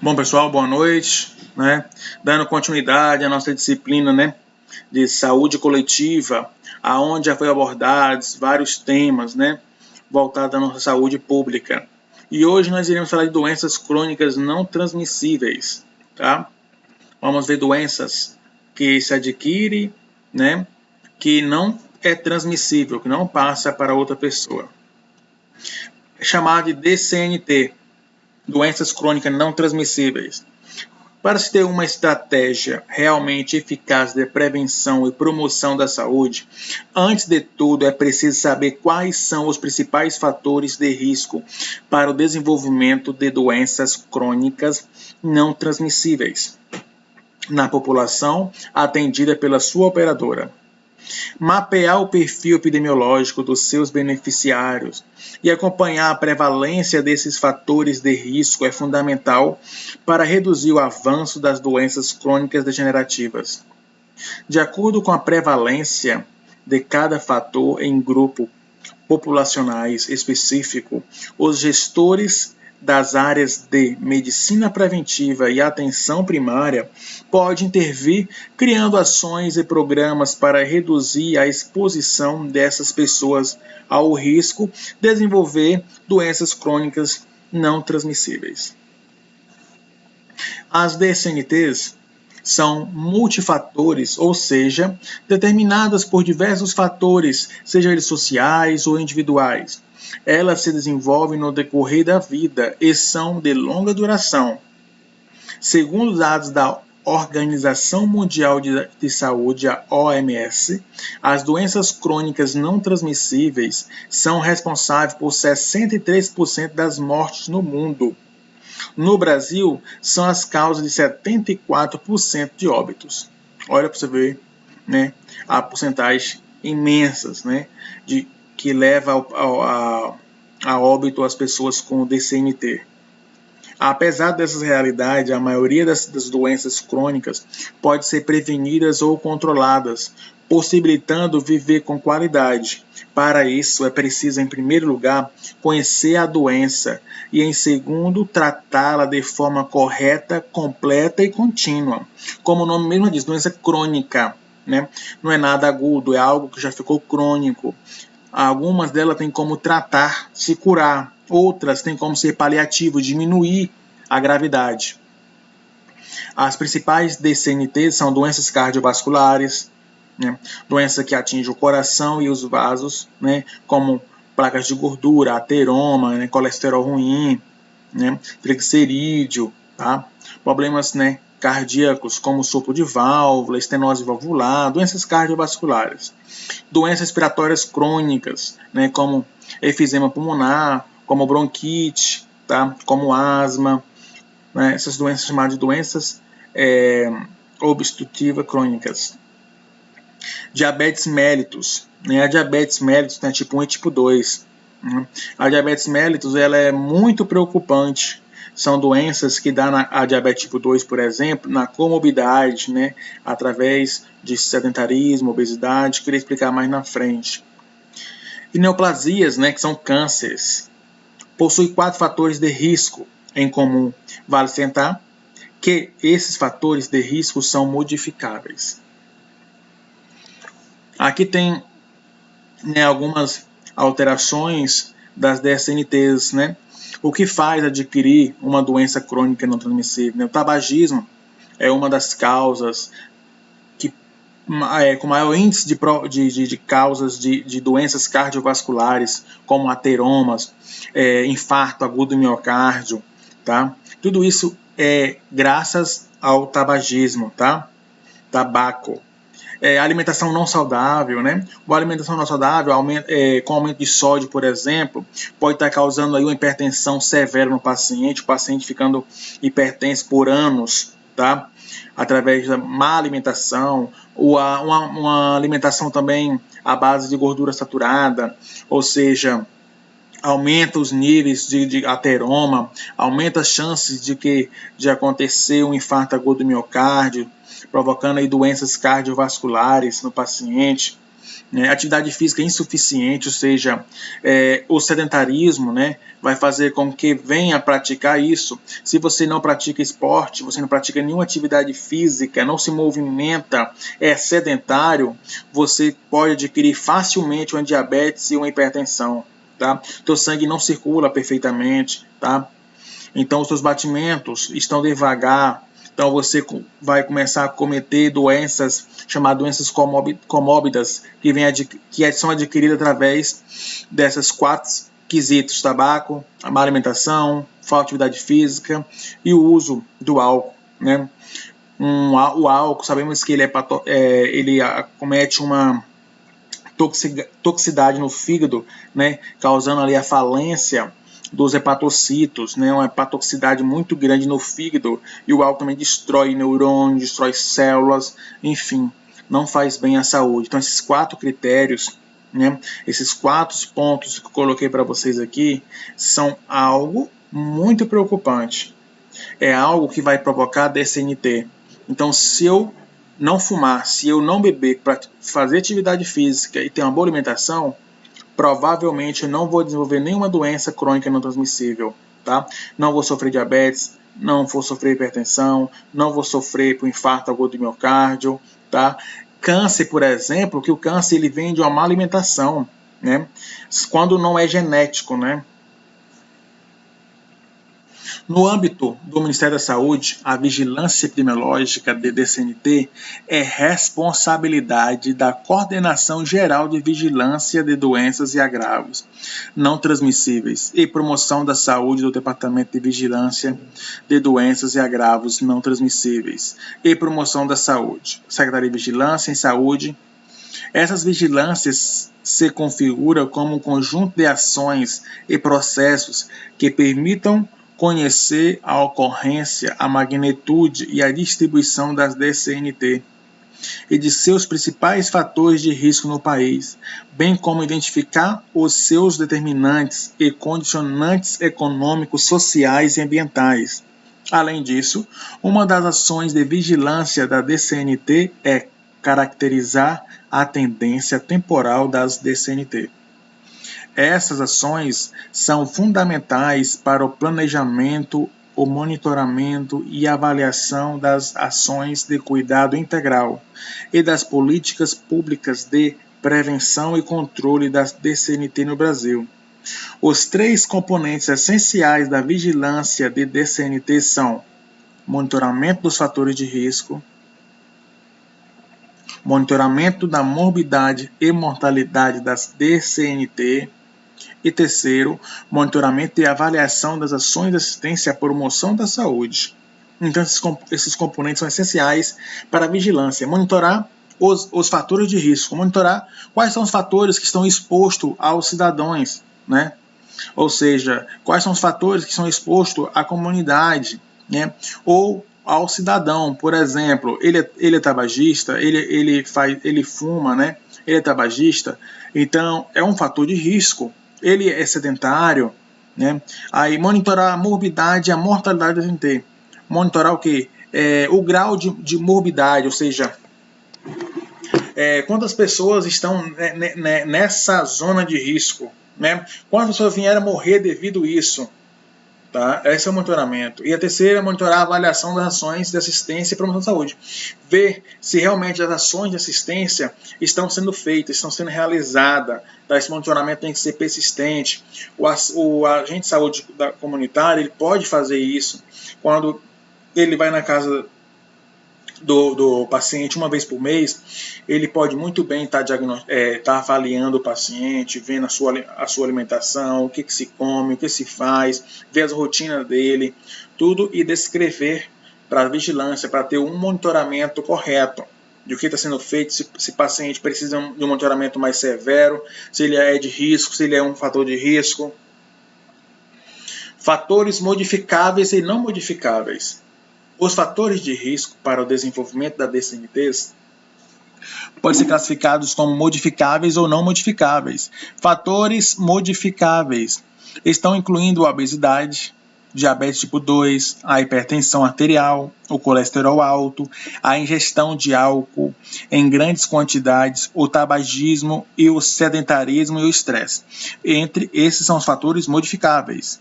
Bom, pessoal, boa noite, né? Dando continuidade à nossa disciplina, né, de saúde coletiva, aonde já foi abordados vários temas, né, voltados à nossa saúde pública. E hoje nós iremos falar de doenças crônicas não transmissíveis, tá? Vamos ver doenças que se adquire, né, que não é transmissível, que não passa para outra pessoa. É chamado de DCNT, doenças crônicas não transmissíveis. Para se ter uma estratégia realmente eficaz de prevenção e promoção da saúde, antes de tudo é preciso saber quais são os principais fatores de risco para o desenvolvimento de doenças crônicas não transmissíveis na população atendida pela sua operadora. Mapear o perfil epidemiológico dos seus beneficiários e acompanhar a prevalência desses fatores de risco é fundamental para reduzir o avanço das doenças crônicas degenerativas. De acordo com a prevalência de cada fator em grupo populacionais específico, os gestores das áreas de medicina preventiva e atenção primária pode intervir criando ações e programas para reduzir a exposição dessas pessoas ao risco de desenvolver doenças crônicas não transmissíveis. As DCNTs são multifatores, ou seja, determinadas por diversos fatores, sejam eles sociais ou individuais. Elas se desenvolvem no decorrer da vida e são de longa duração. Segundo dados da Organização Mundial de Saúde, a OMS, as doenças crônicas não transmissíveis são responsáveis por 63% das mortes no mundo. No Brasil, são as causas de 74% de óbitos. Olha para você ver, né, a porcentagem imensas, né, que leva a óbito as pessoas com DCNT. Apesar dessas realidades, a maioria das doenças crônicas pode ser prevenidas ou controladas, possibilitando viver com qualidade. Para isso, é preciso, em primeiro lugar, conhecer a doença e, em segundo, tratá-la de forma correta, completa e contínua. Como o nome mesmo diz, doença crônica, né? Não é nada agudo, é algo que já ficou crônico. Algumas delas têm como tratar, se curar. Outras têm como ser paliativo, diminuir a gravidade. As principais DCNTs são doenças cardiovasculares, né, doença que atinge o coração e os vasos, né, como placas de gordura, ateroma, né, colesterol ruim, né, triglicerídeo, tá? Problemas, né, cardíacos como sopro de válvula, estenose valvular, doenças cardiovasculares, doenças respiratórias crônicas, né, como efizema pulmonar, como bronquite, tá, como asma, né, essas doenças chamadas de doenças obstrutivas crônicas. Diabetes mellitus, né, a diabetes mellitus tem tipo 1 e tipo 2. Né? A diabetes mellitus ela é muito preocupante. São doenças que dão a diabetes tipo 2, por exemplo, na comorbidade, né, através de sedentarismo, obesidade, queria explicar mais na frente. E neoplasias, né, que são cânceres, possui 4 fatores de risco em comum. Vale salientar que esses fatores de risco são modificáveis. Aqui tem, né, algumas alterações das DSNTs, né? O que faz adquirir uma doença crônica não transmissível? Né? O tabagismo é uma das causas com maior índice de causas de doenças cardiovasculares, como ateromas, infarto agudo do miocárdio, tá? Tudo isso é graças ao tabagismo, tá? Tabaco. Alimentação não saudável, né? Uma alimentação não saudável, com aumento de sódio, por exemplo, pode estar causando aí uma hipertensão severa no paciente, o paciente ficando hipertenso por anos, tá? Através da má alimentação, ou uma alimentação também à base de gordura saturada, ou seja, aumenta os níveis de ateroma, aumenta as chances de acontecer um infarto agudo do miocárdio, provocando aí doenças cardiovasculares no paciente. né? Atividade física insuficiente, ou seja, o sedentarismo, né, vai fazer com que venha a praticar isso. Se você não pratica esporte, você não pratica nenhuma atividade física, não se movimenta, é sedentário, você pode adquirir facilmente uma diabetes e uma hipertensão, tá? Teu sangue não circula perfeitamente, tá? Então os seus batimentos estão devagar, então você vai começar a cometer doenças chamadas doenças comórbidas, que são adquiridas através dessas 4 quesitos: tabaco, a má alimentação, falta de atividade física e o uso do álcool, né? O álcool, sabemos que ele acomete uma toxicidade no fígado, né, causando ali a falência dos hepatocitos, né, uma hepatotoxicidade muito grande no fígado, e o álcool também destrói neurônios, destrói células, enfim, não faz bem à saúde. Então esses 4 critérios, né, esses 4 pontos que eu coloquei para vocês aqui, são algo muito preocupante. É algo que vai provocar DCNT. Então, se eu não fumar, se eu não beber para fazer atividade física e ter uma boa alimentação, provavelmente eu não vou desenvolver nenhuma doença crônica não transmissível, tá? Não vou sofrer diabetes, não vou sofrer hipertensão, não vou sofrer por infarto agudo do miocárdio, tá? Câncer, por exemplo, que o câncer ele vem de uma má alimentação, né? Quando não é genético, né? No âmbito do Ministério da Saúde, a vigilância epidemiológica de DCNT é responsabilidade da Coordenação Geral de Vigilância de Doenças e Agravos não transmissíveis e promoção da saúde do Departamento de Vigilância de Doenças e Agravos não transmissíveis e promoção da saúde, Secretaria de Vigilância em Saúde. Essas vigilâncias se configuram como um conjunto de ações e processos que permitam conhecer a ocorrência, a magnitude e a distribuição das DCNT e de seus principais fatores de risco no país, bem como identificar os seus determinantes e condicionantes econômicos, sociais e ambientais. Além disso, uma das ações de vigilância da DCNT é caracterizar a tendência temporal das DCNT. Essas ações são fundamentais para o planejamento, o monitoramento e avaliação das ações de cuidado integral e das políticas públicas de prevenção e controle das DCNT no Brasil. Os 3 componentes essenciais da vigilância de DCNT são monitoramento dos fatores de risco, monitoramento da morbidade e mortalidade das DCNT, e terceiro, monitoramento e avaliação das ações de assistência à promoção da saúde. Então, esses componentes são essenciais para a vigilância. Monitorar os fatores de risco, monitorar quais são os fatores que estão expostos aos cidadãos, né? Ou seja, quais são os fatores que são expostos à comunidade, né? Ou ao cidadão. Por exemplo, ele é tabagista, ele fuma, né? Ele é tabagista, então é um fator de risco. Ele é sedentário, né? Aí monitorar a morbidade e a mortalidade da DCNT. Monitorar o quê? O grau de morbidade, ou seja, quantas pessoas estão nessa zona de risco, né? Quantas pessoas vieram a morrer devido a isso. Tá? Esse é o monitoramento. E a terceira é monitorar a avaliação das ações de assistência e promoção da saúde. Ver se realmente as ações de assistência estão sendo feitas, estão sendo realizadas. Tá? Esse monitoramento tem que ser persistente. O agente de saúde comunitário ele pode fazer isso quando ele vai na casa do paciente uma vez por mês. Ele pode muito bem estar avaliando o paciente, vendo a sua alimentação, o que se come, o que se faz, ver as rotinas dele, tudo, e descrever para a vigilância, para ter um monitoramento correto de o que está sendo feito, se o paciente precisa de um monitoramento mais severo, se ele é de risco, se ele é um fator de risco. Fatores modificáveis e não modificáveis. Os fatores de risco para o desenvolvimento da DCNTs podem ser classificados como modificáveis ou não modificáveis. Fatores modificáveis estão incluindo a obesidade, diabetes tipo 2, a hipertensão arterial, o colesterol alto, a ingestão de álcool em grandes quantidades, o tabagismo e o sedentarismo e o estresse. Entre esses são os fatores modificáveis.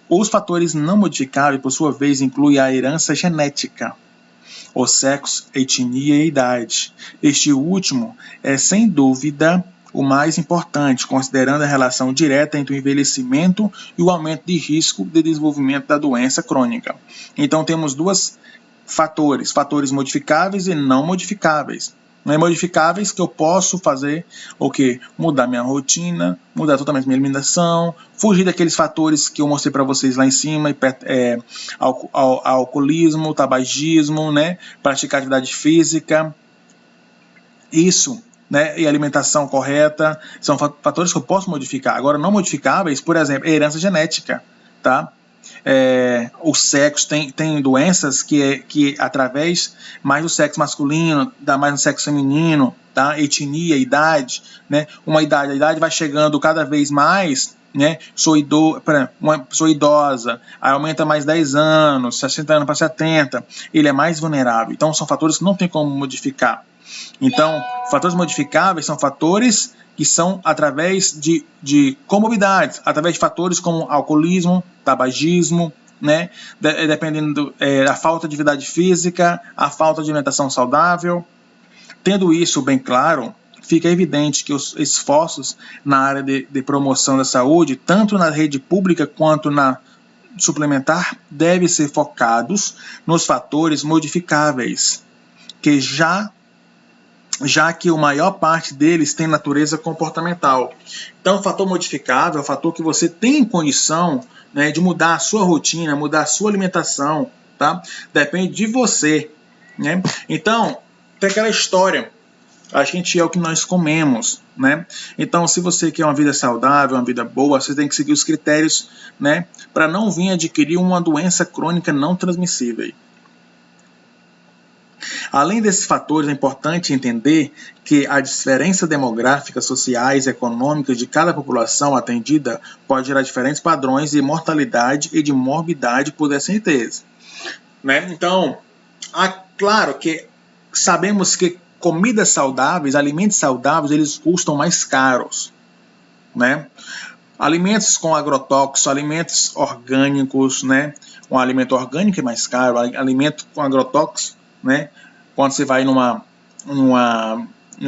Os fatores não modificáveis, por sua vez, incluem a herança genética, o sexo, etnia e idade. Este último é, sem dúvida, o mais importante, considerando a relação direta entre o envelhecimento e o aumento de risco de desenvolvimento da doença crônica. Então, temos dois fatores modificáveis e não modificáveis. Não é modificáveis que eu posso fazer o quê? Mudar minha rotina, mudar totalmente minha alimentação, fugir daqueles fatores que eu mostrei para vocês lá em cima, alcoolismo, tabagismo, né? Praticar atividade física. Isso, né? E alimentação correta são fatores que eu posso modificar. Agora, não modificáveis, por exemplo, herança genética, tá? O sexo, tem doenças que através mais do sexo masculino, dá mais no sexo feminino, tá? Etnia, idade, né? A idade vai chegando cada vez mais, né? Sou idosa, aí aumenta mais 10 anos, 60 anos para 70, ele é mais vulnerável. Então, são fatores que não tem como modificar. Então, fatores modificáveis são fatores que são através de comorbidades, através de fatores como alcoolismo, tabagismo, né? Dependendo da falta de atividade física, a falta de alimentação saudável. Tendo isso bem claro, fica evidente que os esforços na área de promoção da saúde, tanto na rede pública quanto na suplementar, devem ser focados nos fatores modificáveis, que já que a maior parte deles tem natureza comportamental. Então, o fator modificável é o fator que você tem condição, né, de mudar a sua rotina, mudar a sua alimentação, tá? Depende de você, né? Então, tem aquela história, a gente é o que nós comemos, né? Então, se você quer uma vida saudável, uma vida boa, você tem que seguir os critérios, né, para não vir adquirir uma doença crônica não transmissível. Além desses fatores, é importante entender que a diferença demográfica, sociais e econômicas de cada população atendida pode gerar diferentes padrões de mortalidade e de morbidade por deficiência. Né? Então, claro que sabemos que comidas saudáveis, alimentos saudáveis, eles custam mais caros. Né? Alimentos com agrotóxicos, alimentos orgânicos, né? Um alimento orgânico é mais caro, alimento com agrotóxicos, né? Quando você vai num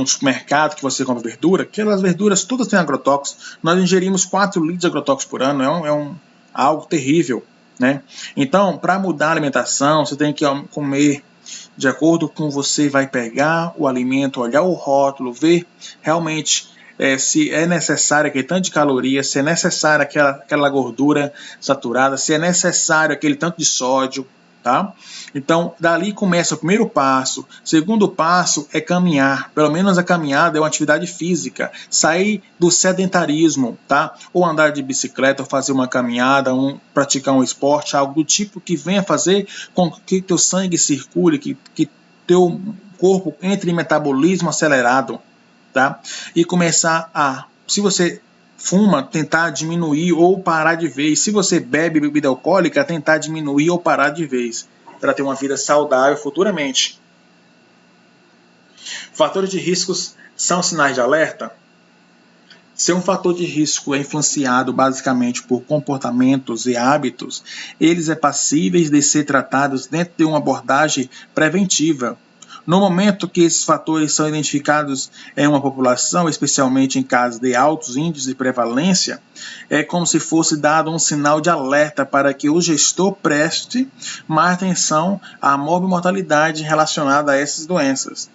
supermercado que você compra verdura, aquelas verduras todas têm agrotóxicos. Nós ingerimos 4 litros de agrotóxicos por ano, algo terrível, né? Então, para mudar a alimentação, você tem que comer de acordo com você vai pegar o alimento, olhar o rótulo, ver realmente se é necessário aquele tanto de calorias, se é necessário aquela gordura saturada, se é necessário aquele tanto de sódio, tá? Então, dali começa o primeiro passo. O segundo passo é caminhar. Pelo menos a caminhada é uma atividade física. Sair do sedentarismo, tá? Ou andar de bicicleta, ou fazer uma caminhada, praticar um esporte, algo do tipo que venha fazer com que teu sangue circule, que teu corpo entre em metabolismo acelerado, tá? E começar se você fuma, tentar diminuir ou parar de vez. Se você bebe bebida alcoólica, tentar diminuir ou parar de vez, para ter uma vida saudável futuramente. Fatores de riscos são sinais de alerta? Se um fator de risco é influenciado basicamente por comportamentos e hábitos, eles é passíveis de ser tratados dentro de uma abordagem preventiva. No momento que esses fatores são identificados em uma população, especialmente em casos de altos índices de prevalência, é como se fosse dado um sinal de alerta para que o gestor preste mais atenção à morbimortalidade relacionada a essas doenças.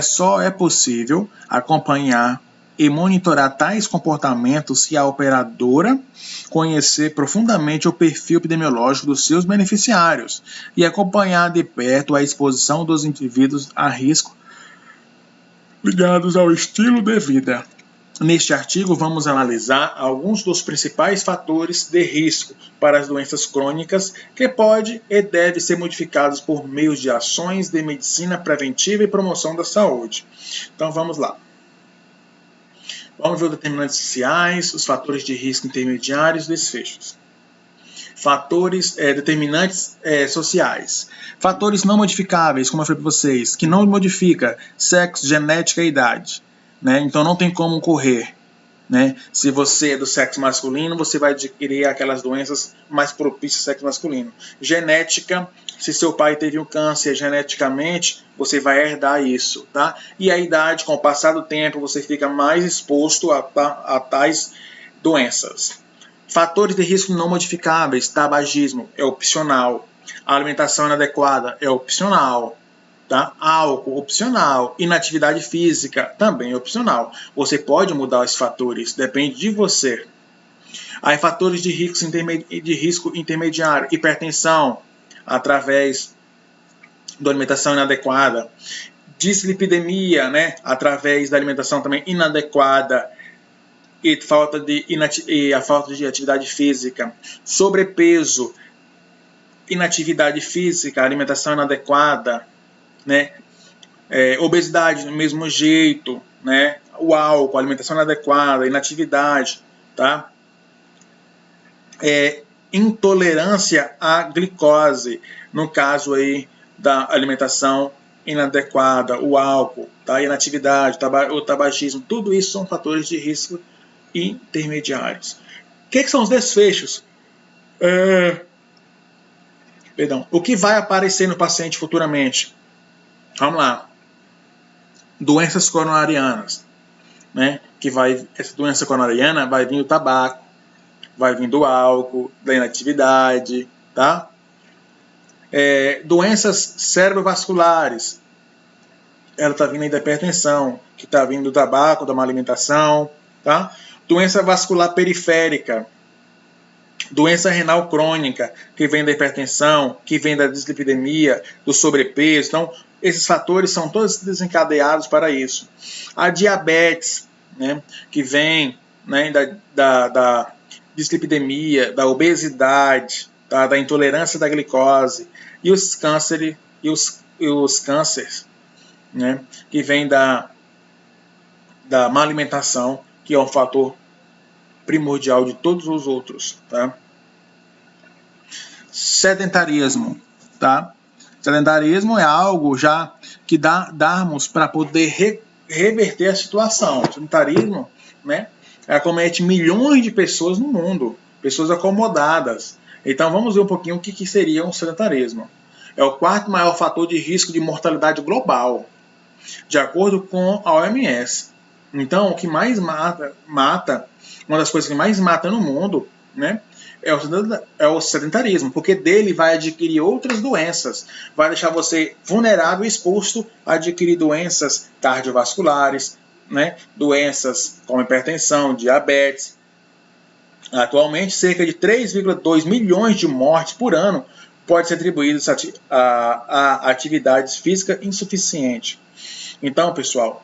Só é possível acompanhar e monitorar tais comportamentos se a operadora conhecer profundamente o perfil epidemiológico dos seus beneficiários e acompanhar de perto a exposição dos indivíduos a risco ligados ao estilo de vida. Neste artigo, vamos analisar alguns dos principais fatores de risco para as doenças crônicas que pode e deve ser modificados por meio de ações de medicina preventiva e promoção da saúde. Então, vamos lá. Vamos ver os determinantes sociais, os fatores de risco intermediários e desfechos. Fatores determinantes sociais. Fatores não modificáveis, como eu falei para vocês, que não modifica sexo, genética e idade. Né? Então não tem como correr. Né? Se você é do sexo masculino, você vai adquirir aquelas doenças mais propícias ao sexo masculino. Genética, se seu pai teve um câncer geneticamente, você vai herdar isso. Tá? E a idade, com o passar do tempo, você fica mais exposto a tais doenças. Fatores de risco não modificáveis, tabagismo é opcional, a alimentação inadequada é opcional, tá? Álcool, opcional, inatividade física, também opcional. Você pode mudar os fatores, depende de você. Aí fatores de risco intermediário, hipertensão, através da alimentação inadequada, dislipidemia, né? Através da alimentação também inadequada, e a falta de atividade física, sobrepeso, inatividade física, alimentação inadequada, né? Obesidade do mesmo jeito, né? O álcool, alimentação inadequada, inatividade, tá? Intolerância à glicose, no caso aí da alimentação inadequada, o álcool, tá? Inatividade, o tabagismo, tudo isso são fatores de risco intermediários. O que são os desfechos? O que vai aparecer no paciente futuramente? Vamos lá. Doenças coronarianas. Né? Essa doença coronariana vai vir do tabaco, vai vir do álcool, da inatividade. Tá? Doenças cerebrovasculares. Ela está vindo aí da hipertensão, que está vindo do tabaco, da má alimentação. Tá? Doença vascular periférica, doença renal crônica, que vem da hipertensão, que vem da dislipidemia, do sobrepeso. Então, esses fatores são todos desencadeados para isso. A diabetes, né, que vem, né, da dislipidemia, da obesidade, tá, da intolerância da glicose, e os cânceres, né, que vem da má alimentação, que é um fator primordial de todos os outros. Tá? Sedentarismo. Tá? Sedentarismo é algo já que darmos para poder reverter a situação. O sedentarismo, né, acomete milhões de pessoas no mundo, pessoas acomodadas. Então vamos ver um pouquinho o que seria um sedentarismo. É o quarto maior fator de risco de mortalidade global, de acordo com a OMS. Então, o que mais mata, uma das coisas que mais mata no mundo, né, é o sedentarismo, porque dele vai adquirir outras doenças, vai deixar você vulnerável e exposto a adquirir doenças cardiovasculares, né, doenças como hipertensão, diabetes. Atualmente, cerca de 3,2 milhões de mortes por ano podem ser atribuídas a atividades físicas insuficientes. Então, pessoal,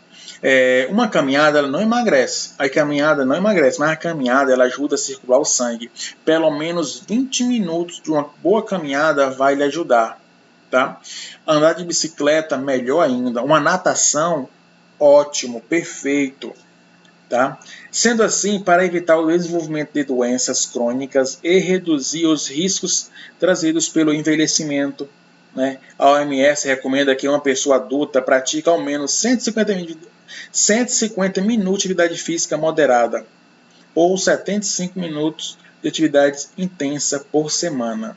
uma caminhada ela não emagrece. A caminhada não emagrece, mas a caminhada ela ajuda a circular o sangue. Pelo menos 20 minutos de uma boa caminhada vai lhe ajudar. Tá? Andar de bicicleta, melhor ainda. Uma natação, ótimo, perfeito. Tá? Sendo assim, para evitar o desenvolvimento de doenças crônicas e reduzir os riscos trazidos pelo envelhecimento, né, a OMS recomenda que uma pessoa adulta pratique ao menos 150 minutos de atividade física moderada ou 75 minutos de atividade intensa por semana.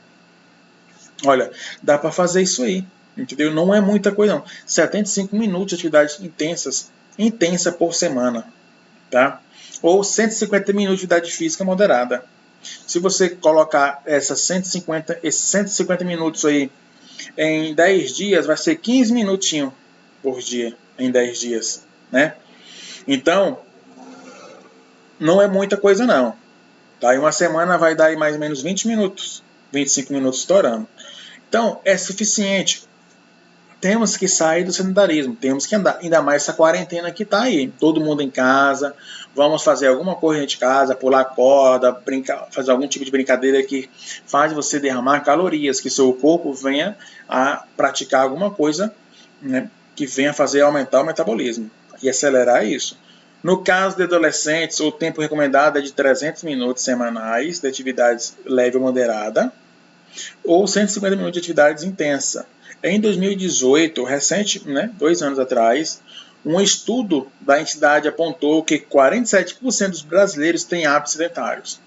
Olha, dá para fazer isso aí, entendeu? Não é muita coisa não. 75 minutos de atividades intensa por semana, tá? Ou 150 minutos de atividade física moderada. Se você colocar esses 150 minutos aí em 10 dias, vai ser 15 minutinhos por dia, em 10 dias, né? Então, não é muita coisa não. Tá? Em uma semana vai dar aí mais ou menos 20 minutos, 25 minutos estourando. Então, é suficiente. Temos que sair do sedentarismo, temos que andar. Ainda mais essa quarentena que está aí. Todo mundo em casa, vamos fazer alguma coisa de casa, pular corda, fazer algum tipo de brincadeira que faz você derramar calorias, que seu corpo venha a praticar alguma coisa, né, que venha fazer aumentar o metabolismo e acelerar isso. No caso de adolescentes, o tempo recomendado é de 300 minutos semanais de atividades leve ou moderada. ou 150 minutos de atividades intensa. Em 2018, recente, 2 anos atrás, um estudo da entidade apontou que 47% dos brasileiros têm hábitos sedentários.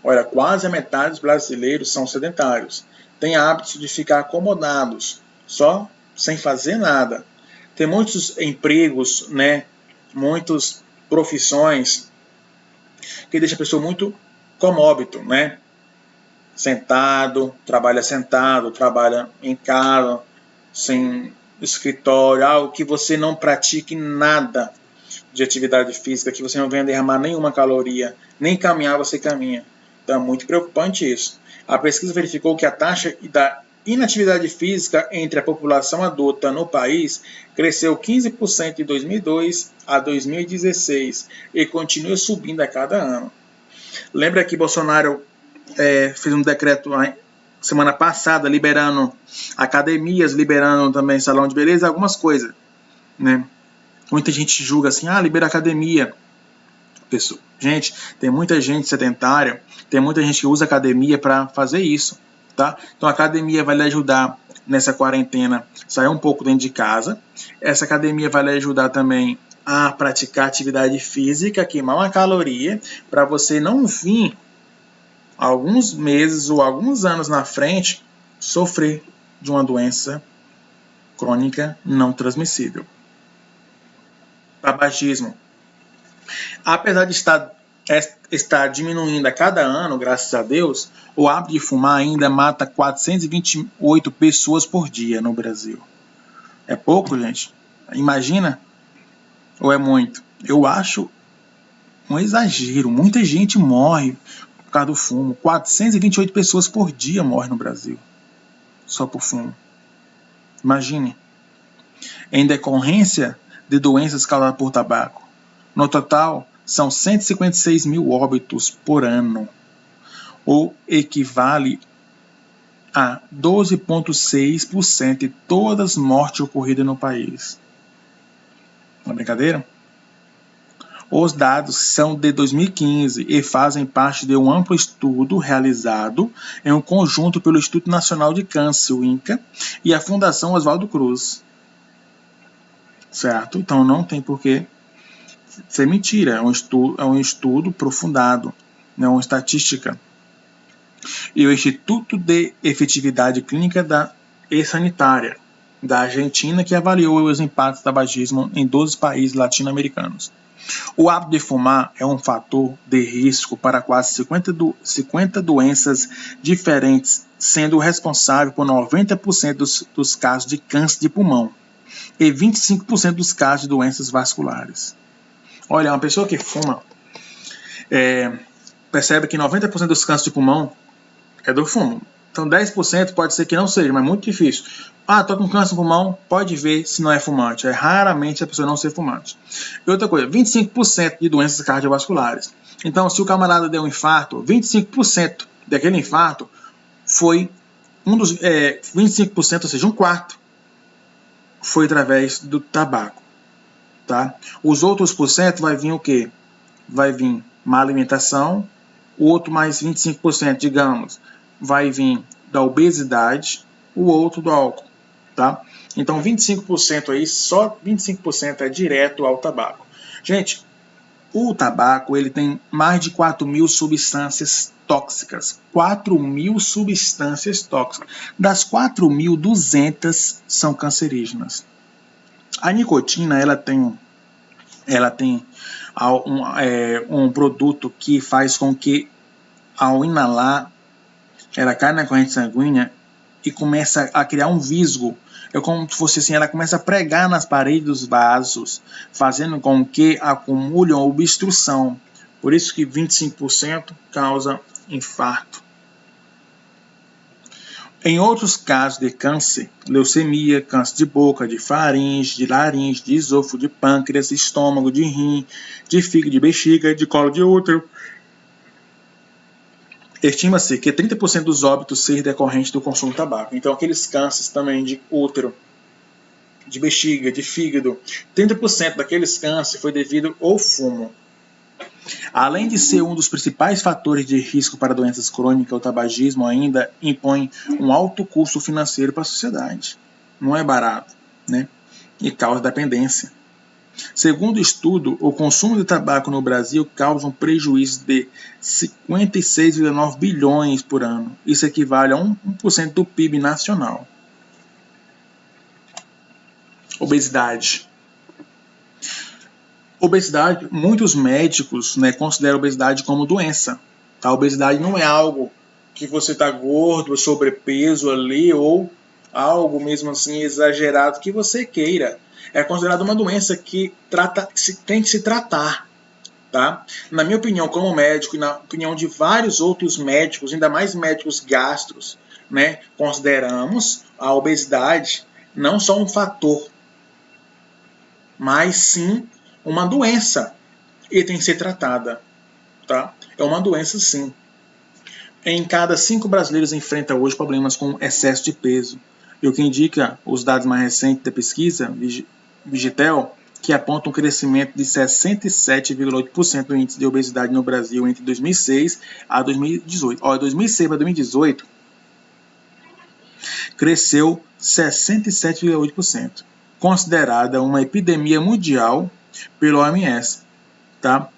Olha, quase a metade dos brasileiros são sedentários. Têm hábitos de ficar acomodados, só sem fazer nada. Tem muitos empregos, muitas profissões que deixam a pessoa muito comóbito, sentado, trabalha em casa, sem escritório, algo que você não pratique nada de atividade física, que você não venha derramar nenhuma caloria, nem caminhar você caminha. Então é muito preocupante isso. A pesquisa verificou que a taxa da inatividade física entre a população adulta no país cresceu 15% de 2002 a 2016 e continua subindo a cada ano. Lembra que Bolsonaro fez um decreto semana passada liberando academias, liberando também salão de beleza, algumas coisas, Muita gente julga assim, libera academia. Pessoal, gente, tem muita gente sedentária, tem muita gente que usa academia para fazer isso, tá? Então a academia vai lhe ajudar nessa quarentena, sair um pouco dentro de casa. Essa academia vai lhe ajudar também a praticar atividade física, queimar uma caloria, para você não vir alguns meses ou alguns anos na frente sofrer de uma doença crônica não transmissível. Tabagismo. Apesar de estar diminuindo a cada ano, graças a Deus, o hábito de fumar ainda mata 428 pessoas por dia no Brasil. É pouco, gente? Imagina? Ou é muito? Eu acho um exagero. Muita gente morre por causa do fumo. 428 pessoas por dia morrem no Brasil. Só por fumo. Imagine. Em decorrência de doenças causadas por tabaco. No total, são 156 mil óbitos por ano, ou equivale a 12,6% de todas as mortes ocorridas no país. Não é brincadeira? Os dados são de 2015 e fazem parte de um amplo estudo realizado em um conjunto pelo Instituto Nacional de Câncer, o INCA, e a Fundação Oswaldo Cruz. Certo? Então não tem por que ser mentira, é um estudo aprofundado, não é uma estatística. E o Instituto de Efetividade Clínica e Sanitária da Argentina, que avaliou os impactos do tabagismo em 12 países latino-americanos. O hábito de fumar é um fator de risco para quase 50 doenças diferentes, sendo responsável por 90% dos casos de câncer de pulmão e 25% dos casos de doenças vasculares. Olha, uma pessoa que fuma percebe que 90% dos cânceres de pulmão é do fumo. Então 10% pode ser que não seja, mas é muito difícil. Tô com câncer no pulmão, pode ver se não é fumante. É raramente a pessoa não ser fumante. E outra coisa, 25% de doenças cardiovasculares. Então, se o camarada deu um infarto, 25% daquele infarto foi 25%, ou seja, um quarto, foi através do tabaco. Tá? Os outros % vai vir o quê? Vai vir má alimentação, o outro mais 25%, digamos, vai vir da obesidade, o outro do álcool. Tá? Então 25% aí, só 25% é direto ao tabaco. Gente, o tabaco ele tem mais de 4.000 substâncias tóxicas. 4.000 substâncias tóxicas. Das 4.200 são cancerígenas. A nicotina ela tem um produto que faz com que, ao inalar, ela cai na corrente sanguínea e começa a criar um visgo. É como se fosse assim, ela começa a pregar nas paredes dos vasos, fazendo com que acumule uma obstrução. Por isso que 25% causa infarto. Em outros casos de câncer, leucemia, câncer de boca, de faringe, de laringe, de esôfago, de pâncreas, de estômago, de rim, de fígado, de bexiga, de colo de útero, estima-se que 30% dos óbitos sejam decorrentes do consumo de tabaco. Então, aqueles cânceres também de útero, de bexiga, de fígado, 30% daqueles cânceres foi devido ao fumo. Além de ser um dos principais fatores de risco para doenças crônicas, o tabagismo ainda impõe um alto custo financeiro para a sociedade. Não é barato, né? E causa dependência. Segundo o estudo, o consumo de tabaco no Brasil causa um prejuízo de 56,9 bilhões por ano. Isso equivale a 1% do PIB nacional. Obesidade. Obesidade, muitos médicos, né, consideram a obesidade como doença. A obesidade não é algo que você está gordo, sobrepeso ali, ou algo mesmo assim exagerado que você queira. É considerado uma doença que tem que se tratar. Tá? Na minha opinião, como médico, e na opinião de vários outros médicos, ainda mais médicos gastros, né, consideramos a obesidade não só um fator, mas sim uma doença e tem que ser tratada. Tá? É uma doença, sim. Em cada 5 brasileiros enfrenta hoje problemas com excesso de peso. E o que indica os dados mais recentes da pesquisa, Vigitel, que aponta um crescimento de 67,8% do índice de obesidade no Brasil entre 2006 a 2018. Ó, 2006 para 2018, cresceu 67,8%, considerada uma epidemia mundial pelo OMS. Tá?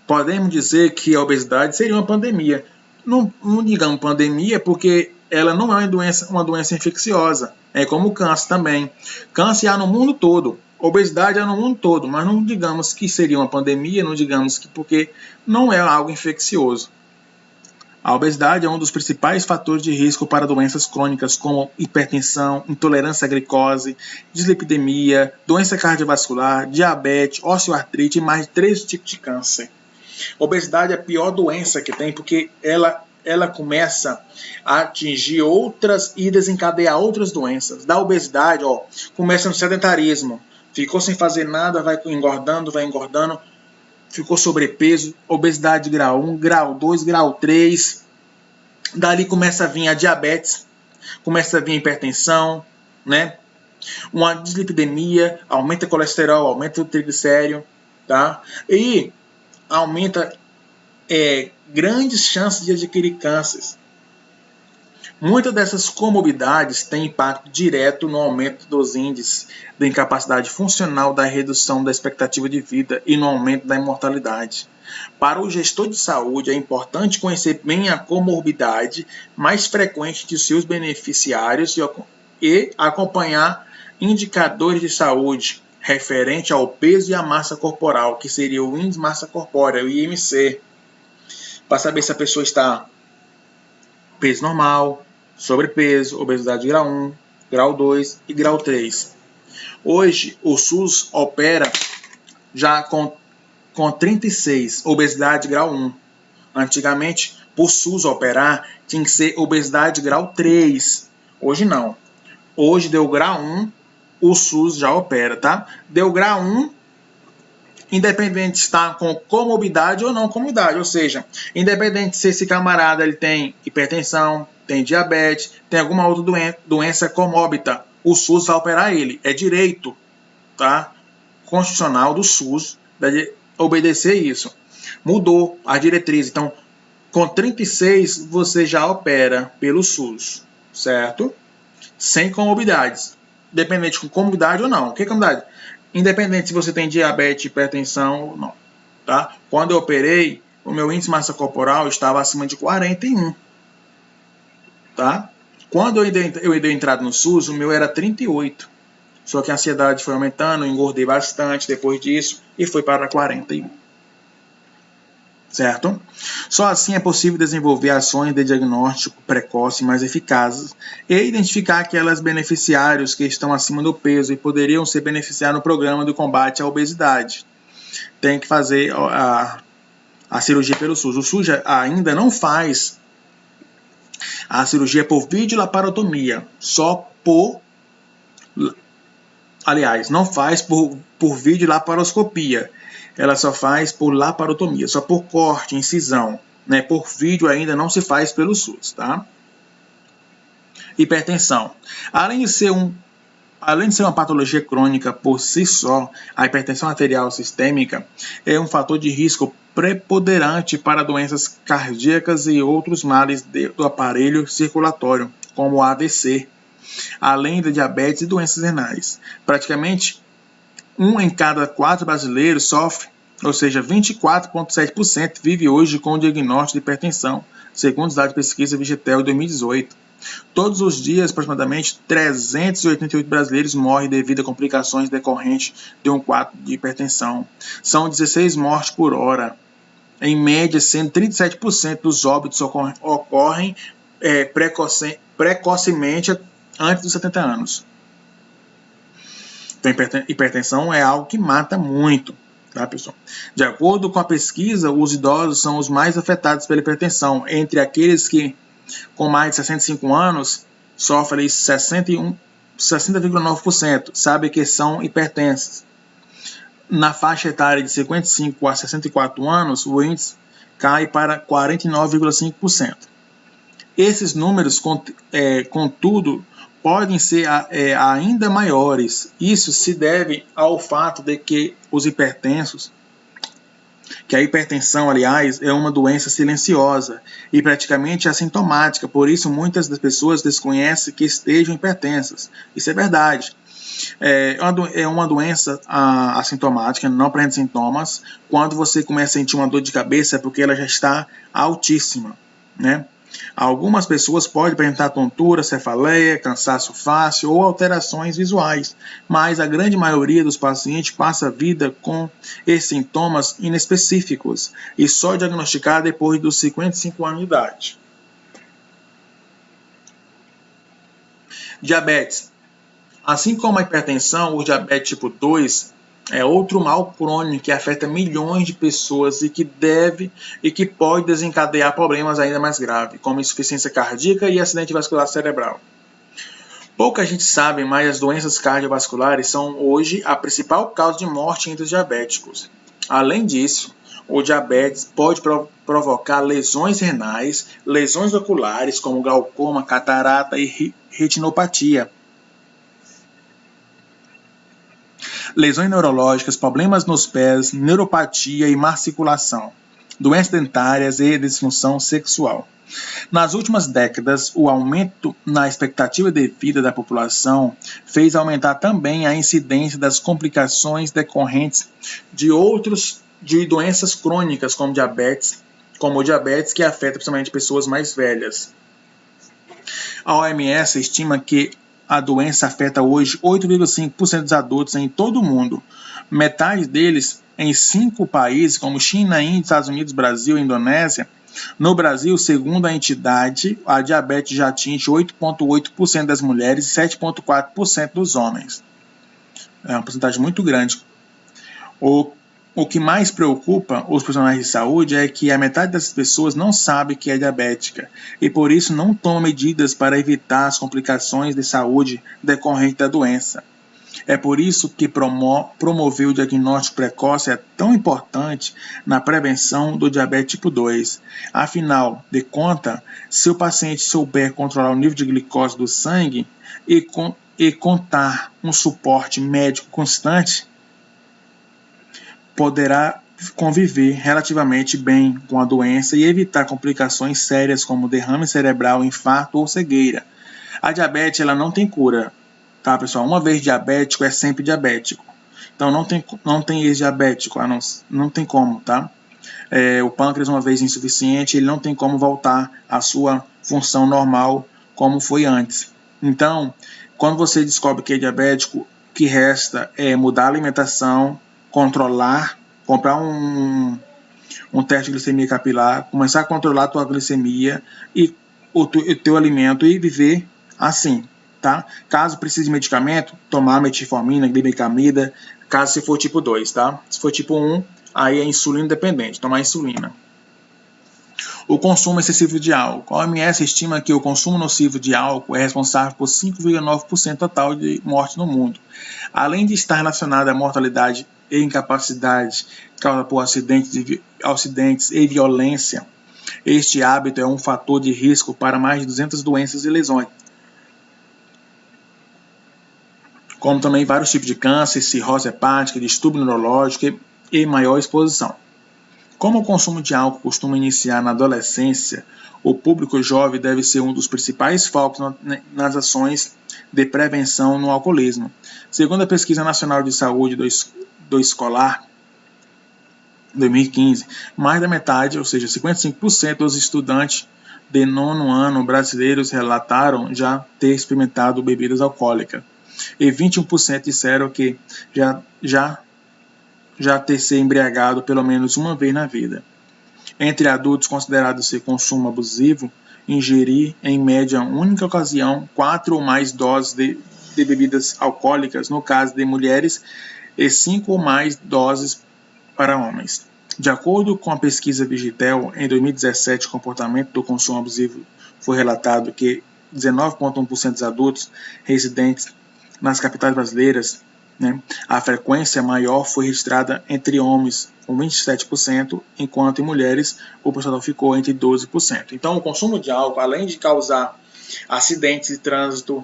Podemos dizer que a obesidade seria uma pandemia. Não digamos pandemia porque ela não é uma doença infecciosa. É como o câncer também. Câncer há no mundo todo. Obesidade há no mundo todo. Mas não digamos que seria uma pandemia, não digamos que porque não é algo infeccioso. A obesidade é um dos principais fatores de risco para doenças crônicas como hipertensão, intolerância à glicose, dislipidemia, doença cardiovascular, diabetes, osteoartrite e mais de 3 tipos de câncer. Obesidade é a pior doença que tem porque ela começa a atingir outras e desencadear outras doenças. Da obesidade, começa no sedentarismo. Ficou sem fazer nada, vai engordando, ficou sobrepeso, obesidade grau 1, grau 2, grau 3. Dali começa a vir a diabetes, começa a vir a hipertensão, né? Uma dislipidemia, aumenta o colesterol, aumenta o triglicérido, tá? E aumenta grandes chances de adquirir cânceres. Muitas dessas comorbidades têm impacto direto no aumento dos índices de incapacidade funcional, da redução da expectativa de vida e no aumento da imortalidade. Para o gestor de saúde, é importante conhecer bem a comorbidade mais frequente de seus beneficiários e acompanhar indicadores de saúde referente ao peso e à massa corporal, que seria o índice de massa corpórea, o IMC, para saber se a pessoa está peso normal, sobrepeso, obesidade grau 1, grau 2 e grau 3. Hoje, o SUS opera já com 36, obesidade grau 1. Antigamente, por SUS operar, tinha que ser obesidade grau 3. Hoje não. Hoje deu grau 1, o SUS já opera, tá? Deu grau 1, independente se está com comorbidade ou não comorbidade, ou seja, independente se esse camarada ele tem hipertensão, tem diabetes, tem alguma outra doença comórbita, o SUS vai operar ele. É direito, tá? Constitucional do SUS de obedecer isso. Mudou a diretriz, então com 36 você já opera pelo SUS, certo? Sem comorbidades, independente com comorbidade ou não. O que é comorbidade? Independente se você tem diabetes, hipertensão ou não. Tá? Quando eu operei, o meu índice de massa corporal estava acima de 41. Tá? Quando eu dei entrada no SUS, o meu era 38. Só que a ansiedade foi aumentando, eu engordei bastante depois disso e foi para 41. Certo? Só assim é possível desenvolver ações de diagnóstico precoce mais eficazes e identificar aquelas beneficiários que estão acima do peso e poderiam ser beneficiados no programa de combate à obesidade. Tem que fazer a cirurgia pelo SUS. O SUS ainda não faz a cirurgia por videolaparotomia, só por... Aliás, não faz por videolaparoscopia. Ela só faz por laparotomia, só por corte, incisão, né? Por vídeo ainda não se faz pelo SUS, tá? Hipertensão. Além de ser Além de ser uma patologia crônica por si só, a hipertensão arterial sistêmica é um fator de risco preponderante para doenças cardíacas e outros males do aparelho circulatório, como o AVC, além da diabetes e doenças renais. Praticamente 1 em cada 4 brasileiros sofre, ou seja, 24,7% vive hoje com o diagnóstico de hipertensão, segundo os dados de pesquisa Vigitel de 2018. Todos os dias, aproximadamente 388 brasileiros morrem devido a complicações decorrentes de um quadro de hipertensão. São 16 mortes por hora. Em média, sendo 37% dos óbitos ocorrem precocemente antes dos 70 anos. Então, hipertensão é algo que mata muito, tá, pessoal? De acordo com a pesquisa, os idosos são os mais afetados pela hipertensão. Entre aqueles que com mais de 65 anos, sofrem 60,9%, sabe que são hipertensos. Na faixa etária de 55 a 64 anos, o índice cai para 49,5%. Esses números, contudo, podem ser ainda maiores. Isso se deve ao fato de que os hipertensos, que a hipertensão, aliás, é uma doença silenciosa e praticamente assintomática, por isso muitas das pessoas desconhecem que estejam hipertensas. Isso é verdade. É uma doença assintomática, não apresenta sintomas. Quando você começa a sentir uma dor de cabeça é porque ela já está altíssima, né? Algumas pessoas podem apresentar tontura, cefaleia, cansaço fácil ou alterações visuais, mas a grande maioria dos pacientes passa a vida com esses sintomas inespecíficos e só diagnosticar depois dos 55 anos de idade. Diabetes. Assim como a hipertensão, o diabetes tipo 2 é outro mal crônico que afeta milhões de pessoas e que pode desencadear problemas ainda mais graves, como insuficiência cardíaca e acidente vascular cerebral. Pouca gente sabe, mas as doenças cardiovasculares são hoje a principal causa de morte entre os diabéticos. Além disso, o diabetes pode provocar lesões renais, lesões oculares como glaucoma, catarata e retinopatia, lesões neurológicas, problemas nos pés, neuropatia e má circulação, doenças dentárias e disfunção sexual. Nas últimas décadas, o aumento na expectativa de vida da população fez aumentar também a incidência das complicações decorrentes de doenças crônicas como o diabetes que afeta principalmente pessoas mais velhas. A OMS estima que a doença afeta hoje 8,5% dos adultos em todo o mundo. Metade deles em 5 países, como China, Índia, Estados Unidos, Brasil e Indonésia. No Brasil, segundo a entidade, a diabetes já atinge 8,8% das mulheres e 7,4% dos homens. É uma porcentagem muito grande. O que mais preocupa os profissionais de saúde é que a metade das pessoas não sabe que é diabética e por isso não toma medidas para evitar as complicações de saúde decorrentes da doença. É por isso que promover o diagnóstico precoce é tão importante na prevenção do diabetes tipo 2. Afinal de contas, se o paciente souber controlar o nível de glicose do sangue e contar um suporte médico constante, poderá conviver relativamente bem com a doença e evitar complicações sérias como derrame cerebral, infarto ou cegueira. A diabetes ela não tem cura, tá, pessoal? Uma vez diabético é sempre diabético. Então não tem ex-diabético, não tem como, tá? O pâncreas uma vez insuficiente, ele não tem como voltar à sua função normal como foi antes. Então, quando você descobre que é diabético, o que resta é mudar a alimentação, controlar, comprar um teste de glicemia capilar, começar a controlar a tua glicemia e o teu alimento e viver assim, tá? Caso precise de medicamento, tomar metformina, glibenclamida, caso se for tipo 2, tá? Se for tipo 1, aí é insulina dependente, tomar insulina. O consumo excessivo de álcool. A OMS estima que o consumo nocivo de álcool é responsável por 5,9% total de morte no mundo. Além de estar relacionado à mortalidade e incapacidade causada por acidentes e violência, este hábito é um fator de risco para mais de 200 doenças e lesões. como também vários tipos de câncer, cirrose hepática, distúrbio neurológico e maior exposição. Como o consumo de álcool costuma iniciar na adolescência, o público jovem deve ser um dos principais focos nas ações de prevenção no alcoolismo. Segundo a Pesquisa Nacional de Saúde do Escolar, 2015, mais da metade, ou seja, 55% dos estudantes de 9º ano brasileiros relataram já ter experimentado bebidas alcoólicas e 21% disseram que já ter se embriagado pelo menos uma vez na vida. Entre adultos considerados ser consumo abusivo, ingerir em média única ocasião 4 ou mais doses de bebidas alcoólicas, no caso de mulheres, e 5 ou mais doses para homens. De acordo com a pesquisa Vigitel, em 2017, o comportamento do consumo abusivo foi relatado que 19,1% dos adultos residentes nas capitais brasileiras, a frequência maior foi registrada entre homens, com 27%, enquanto em mulheres o percentual ficou entre 12%. Então, o consumo de álcool, além de causar acidentes de trânsito,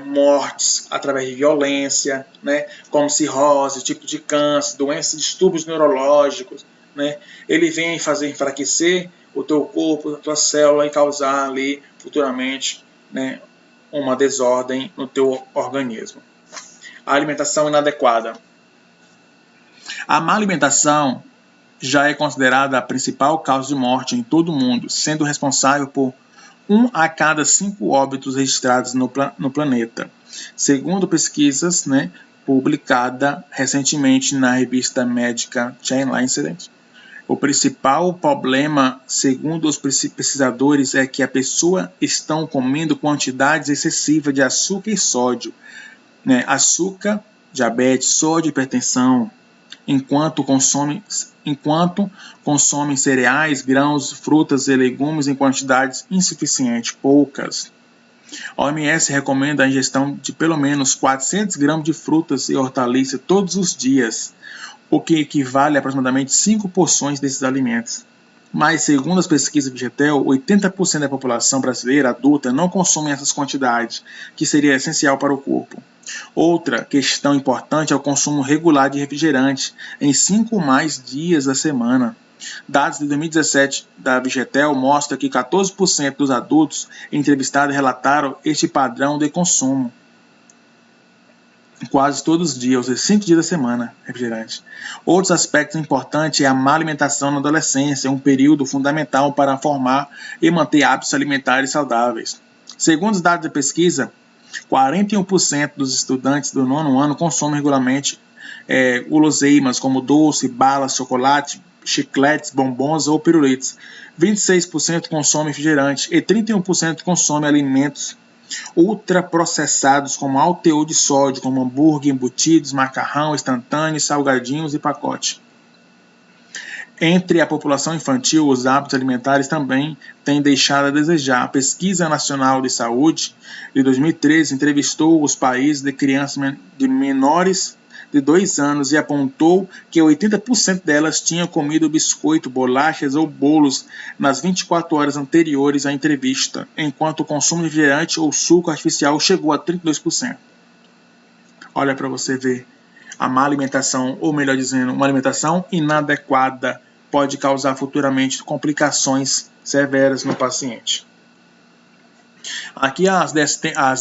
mortes através de violência, como cirrose, tipo de câncer, doenças, distúrbios neurológicos, ele vem fazer enfraquecer o teu corpo, a tua célula e causar ali futuramente uma desordem no teu organismo. A alimentação inadequada. A má alimentação já é considerada a principal causa de morte em todo o mundo, sendo responsável por 1 a cada 5 óbitos registrados no planeta. Segundo pesquisas publicada recentemente na revista médica Chain Lancet, o principal problema, segundo os pesquisadores, é que as pessoas estão comendo quantidades excessivas de açúcar e sódio. Açúcar, diabetes, sódio, hipertensão, enquanto consomem cereais, grãos, frutas e legumes em quantidades insuficientes, poucas. A OMS recomenda a ingestão de pelo menos 400 gramas de frutas e hortaliças todos os dias, o que equivale a aproximadamente 5 porções desses alimentos. Mas, segundo as pesquisas Vigitel, 80% da população brasileira adulta não consome essas quantidades, que seria essencial para o corpo. Outra questão importante é o consumo regular de refrigerante, em 5 ou mais dias da semana. Dados de 2017 da Vigitel mostram que 14% dos adultos entrevistados relataram este padrão de consumo. Quase todos os dias, ou seja, 5 dias da semana, refrigerante. Outros aspectos importantes é a má alimentação na adolescência, um período fundamental para formar e manter hábitos alimentares saudáveis. Segundo os dados da pesquisa, 41% dos estudantes do 9º ano consomem regularmente guloseimas como doce, balas, chocolate, chicletes, bombons ou pirulitos. 26% consomem refrigerante e 31% consomem alimentos ultraprocessados com alto teor de sódio, como hambúrguer, embutidos, macarrão, instantâneo, salgadinhos e pacote. Entre a população infantil, os hábitos alimentares também têm deixado a desejar. A Pesquisa Nacional de Saúde de 2013 entrevistou os países de crianças de menores de 2 anos e apontou que 80% delas tinham comido biscoito, bolachas ou bolos nas 24 horas anteriores à entrevista, enquanto o consumo de refrigerante ou suco artificial chegou a 32%. Olha para você ver, a má alimentação, ou melhor dizendo, uma alimentação inadequada pode causar futuramente complicações severas no paciente. Aqui as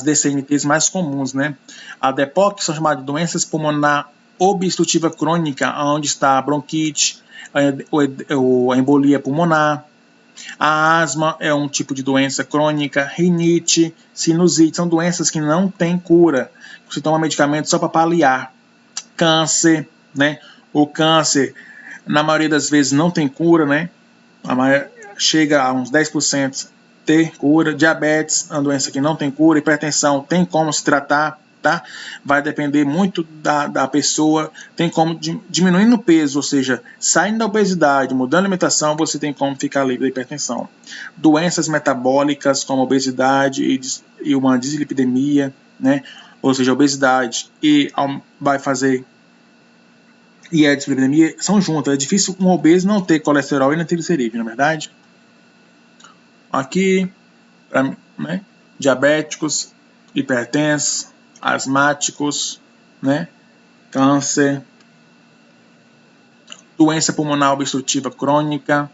DCMTs mais comuns, A DEPOC são chamadas de doenças pulmonar obstrutiva crônica, onde está a bronquite, a embolia pulmonar. A asma é um tipo de doença crônica, rinite, sinusite, são doenças que não têm cura. Você toma medicamento só para paliar. Câncer, O câncer, na maioria das vezes, não tem cura, chega a uns 10% ter cura. Diabetes, uma doença que não tem cura. Hipertensão, tem como se tratar, tá? Vai depender muito da pessoa. Tem como diminuindo o peso, ou seja, saindo da obesidade, mudando a alimentação, você tem como ficar livre da hipertensão. Doenças metabólicas, como obesidade e uma dislipidemia, Ou seja, a obesidade vai fazer e a dislipidemia são juntas. É difícil um obeso não ter colesterol e nem triglicerídeos, não é verdade? Aqui, diabéticos, hipertensos, asmáticos, né? Câncer, doença pulmonar obstrutiva crônica,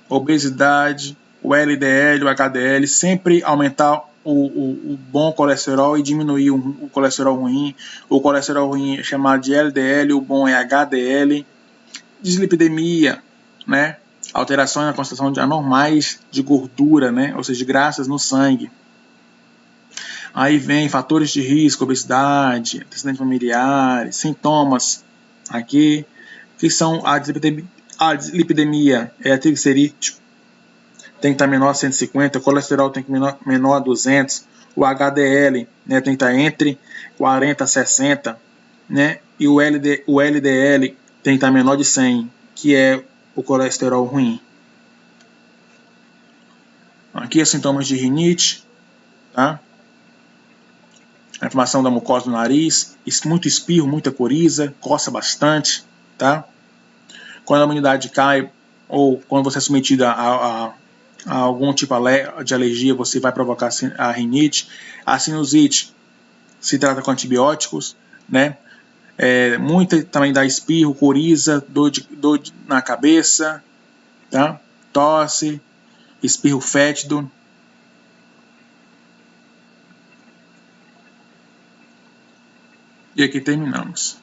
obesidade, o LDL, o HDL, sempre aumentar o bom colesterol e diminuir o colesterol ruim. O colesterol ruim é chamado de LDL, o bom é HDL. Dislipidemia, né? Alterações na concentração de anormais de gordura, né? Ou seja, de graxas no sangue. Aí vem fatores de risco, obesidade, antecedentes familiares, sintomas aqui, que são a dislipidemia, a triglicerídeo, tem que estar menor a 150, o colesterol tem que estar menor a 200, o HDL, né, tem que estar entre 40 a 60, né, e o LDL tem que estar menor de 100, que é o colesterol ruim. Aqui os sintomas de rinite, tá? A inflamação da mucosa do nariz, muito espirro, muita coriza, coça bastante, tá? Quando a imunidade cai ou quando você é submetido a algum tipo de alergia, você vai provocar a rinite. A sinusite se trata com antibióticos, né? Muita também dá espirro, coriza, dor na cabeça, tá? Tosse, espirro fétido. E aqui terminamos.